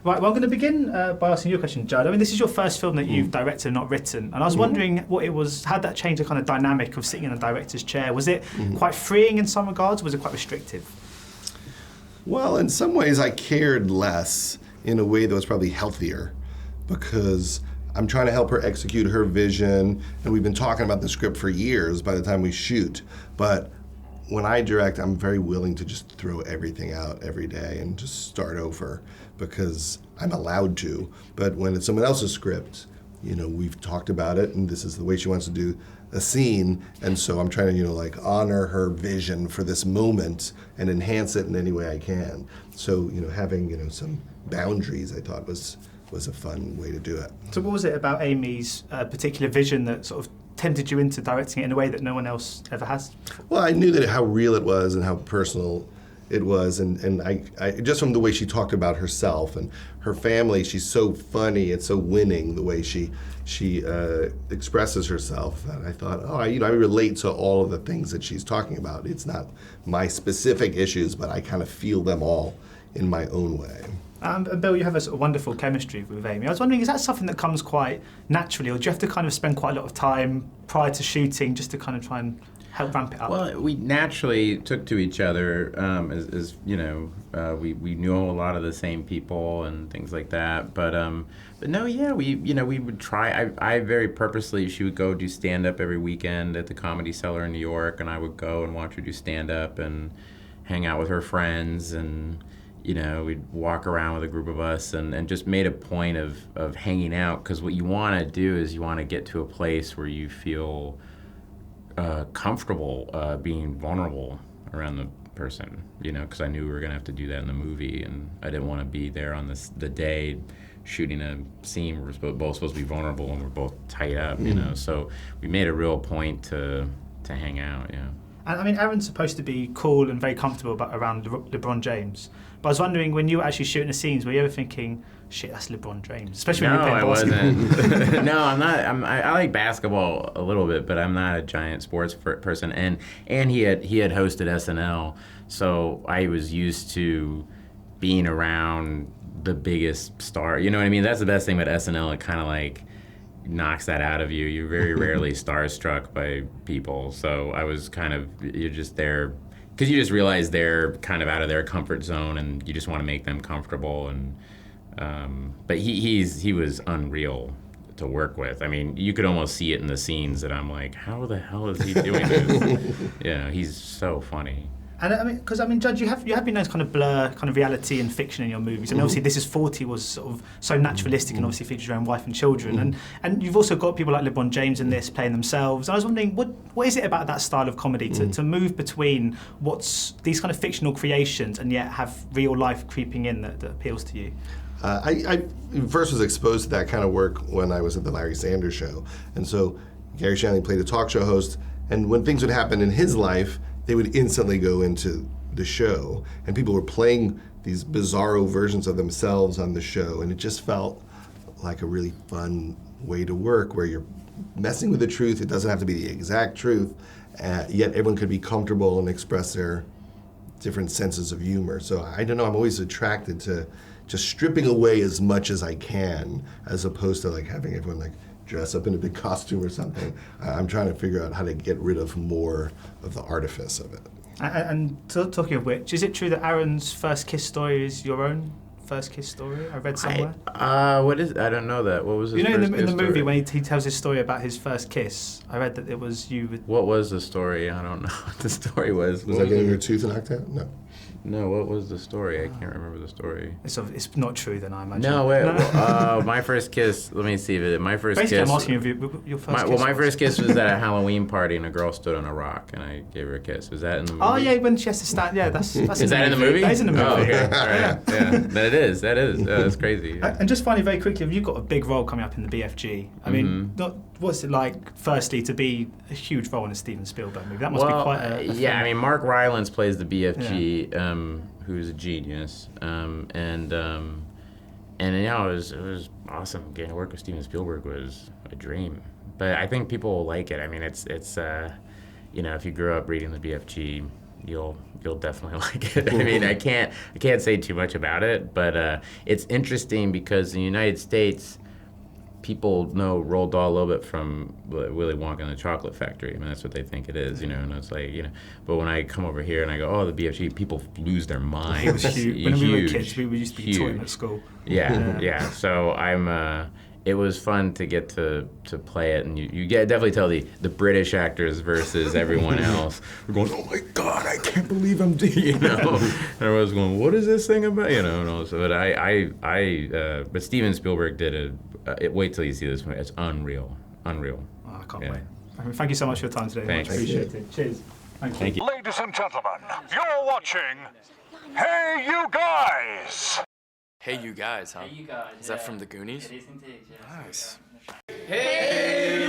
Right, well, I'm going to begin by asking you a question, Judd. I mean, this is your first film that you've directed and not written, and I was wondering what it was, how that changed the kind of dynamic of sitting in a director's chair. Was it quite freeing in some regards, or was it quite restrictive? Well, in some ways I cared less in a way that was probably healthier, because I'm trying to help her execute her vision, and we've been talking about the script for years by the time we shoot. But when I direct, I'm very willing to just throw everything out every day and just start over, because I'm allowed to. But when it's someone else's script, we've talked about it, and this is the way she wants to do a scene, and so I'm trying to, honor her vision for this moment and enhance it in any way I can. So, having, some boundaries, I thought was a fun way to do it. So what was it about Amy's particular vision that sort of tempted you into directing it in a way that no one else ever has? Well, I knew that how real it was and how personal it was, and I just from the way she talked about herself and her family, she's so funny, it's so winning the way she expresses herself, that I thought, I relate to all of the things that she's talking about. It's not my specific issues, but I kind of feel them all in my own way. Bill, you have a sort of wonderful chemistry with Amy. I was wondering, is that something that comes quite naturally, or do you have to kind of spend quite a lot of time prior to shooting just to kind of try and help ramp it up? Well, we naturally took to each other, we knew a lot of the same people and things like that. But no, yeah, we would try. I very purposely, she would go do stand-up every weekend at the Comedy Cellar in New York, and I would go and watch her do stand-up and hang out with her friends, and we'd walk around with a group of us and just made a point of hanging out, because what you want to do is you want to get to a place where you feel comfortable being vulnerable around the person, because I knew we were going to have to do that in the movie, and I didn't want to be there on the day shooting a scene where we're both supposed to be vulnerable and we're both tied up, so we made a real point to hang out, yeah. And I mean, Aaron's supposed to be cool and very comfortable around LeBron James. But I was wondering, when you were actually shooting the scenes, were you ever thinking, shit, that's LeBron James? Especially when you're playing basketball. Wasn't. No, I'm not. I like basketball a little bit, but I'm not a giant sports person. And he had hosted SNL, so I was used to being around the biggest star. You know what I mean? That's the best thing about SNL. It kind of knocks that out of you. You're very rarely starstruck by people. So I was you're just there because you just realize they're kind of out of their comfort zone, and you just want to make them comfortable. And but he was unreal to work with. I mean, you could almost see it in the scenes that I'm like, how the hell is he doing this? He's so funny. And I mean, Judd, you have been those kind of blur, kind of reality and fiction in your movies. And obviously, This Is 40 was sort of so naturalistic and obviously features your own wife and children. And you've also got people like LeBron James in this playing themselves. And I was wondering, what is it about that style of comedy to move between what's these kind of fictional creations and yet have real life creeping in that appeals to you? I first was exposed to that kind of work when I was at the Larry Sanders Show. And so Gary Shandling played a talk show host, and when things would happen in his life, they would instantly go into the show, and people were playing these bizarro versions of themselves on the show, and it just felt like a really fun way to work, where you're messing with the truth. It doesn't have to be the exact truth, yet everyone could be comfortable and express their different senses of humor. So I don't know, I'm always attracted to just stripping away as much as I can, as opposed to having everyone dress up in a big costume or something. I'm trying to figure out how to get rid of more of the artifice of it. And talking of which, is it true that Aaron's first kiss story is your own first kiss story? I read somewhere. What is? I don't know that. What was his first in the movie story? when he tells his story about his first kiss? I read that it was you. What was the story? I don't know what the story was. Was that getting your tooth knocked out? No. No, what was the story? I can't remember the story. It's not true then, I imagine. No, wait. My first kiss, let me see if it, my first Basically, kiss. I'm asking you your first kiss. My first kiss was at a Halloween party, and a girl stood on a rock, and I gave her a kiss. Was that in the movie? Oh, yeah, when she has to stand, yeah, that's Is that in the movie? That is in the movie. Oh, okay. All right. Yeah. That is. That's crazy. And just finally, very quickly, you've got a big role coming up in the BFG. I mean, what's it like, firstly, to be a huge role in a Steven Spielberg movie? That must be quite a yeah, I mean, Mark Rylance plays the BFG, who's a genius, and it was awesome. Getting to work with Steven Spielberg was a dream. But I think people will like it. I mean, it's if you grew up reading the BFG, you'll you'll definitely like it. I mean, I can't say too much about it, but it's interesting because in the United States, people know Roald Dahl a little bit from Willy Wonka and the Chocolate Factory. I mean, that's what they think it is, and it's like, But when I come over here and I go, oh, the BFG, people lose their minds. It was huge. When we were kids, we used to be toying at school. Yeah. So it was fun to get to play it, and you definitely tell the British actors versus everyone else. We're going, oh my God, I can't believe I'm doing, Everyone's going, what is this thing about, And also, but but Steven Spielberg did wait till you see this movie. It's unreal. Oh, I can't wait. I mean, thank you so much for your time today. Thanks. Much appreciated. Cheers. Thank you. Ladies and gentlemen, you're watching Hey You Guys! Hey You Guys, huh? Hey, you guys. Is that from the Goonies? It is indeed, yes. Nice. Hey,